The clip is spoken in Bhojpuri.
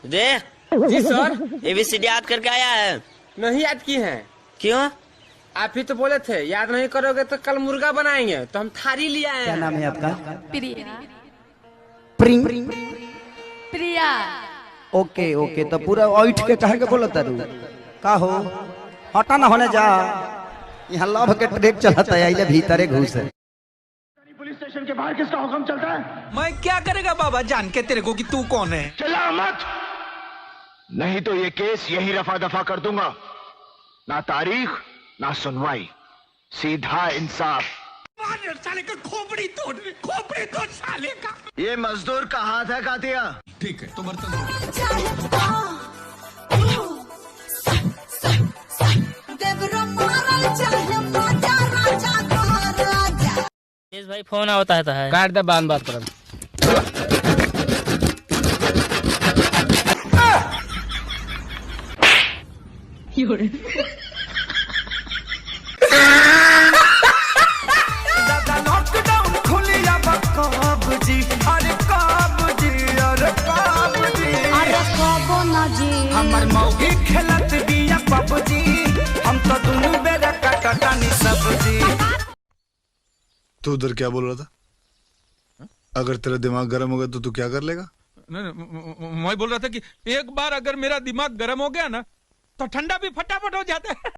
दे। जी सर। ABCD याद करके आया है? नहीं याद की है। क्यों? आप ही तो बोले थे याद नहीं करोगे तो कल मुर्गा बनाएंगे, तो हम थारी ले आए। क्या नाम है आपका? प्रिया। प्रिया। ओके ओके, तो पूरा ऑइट के कहे के बोलता रू का हो? हटा ना होने जा, यहाँ लव के ट्रैक चलाता है, इले भीतरे घुस है। पुलिस स्टेशन के बाहर किसका हुक्म चलता है? मैं क्या करेगा बाबा जान के तेरे को कि तू कौन है? चिल्ला मत, नहीं तो ये केस यही रफा दफा कर दूंगा। ना तारीख ना सुनवाई, सीधा इंसाफ। साले का खोपड़ी तोड़ साले का। ये मजदूर का हाथ है कातिया। ठीक है तो बर्तन भाई फोन आवता है काट दे बात कर। लॉकडाउन खुलिया कब जी, अरे कब जी, अरे कब जी, अरे कबो ना जी। हमर मौगी खेलत बिया पबजी, हम तो दुनू बेरा कटटानी सब्जी। तू उधर क्या बोल रहा था? अगर तेरा दिमाग गर्म हो गया तो तू क्या कर लेगा? मैं बोल रहा था कि एक बार अगर मेरा दिमाग गर्म हो गया ना तो ठंडा भी फटाफट हो जाता है।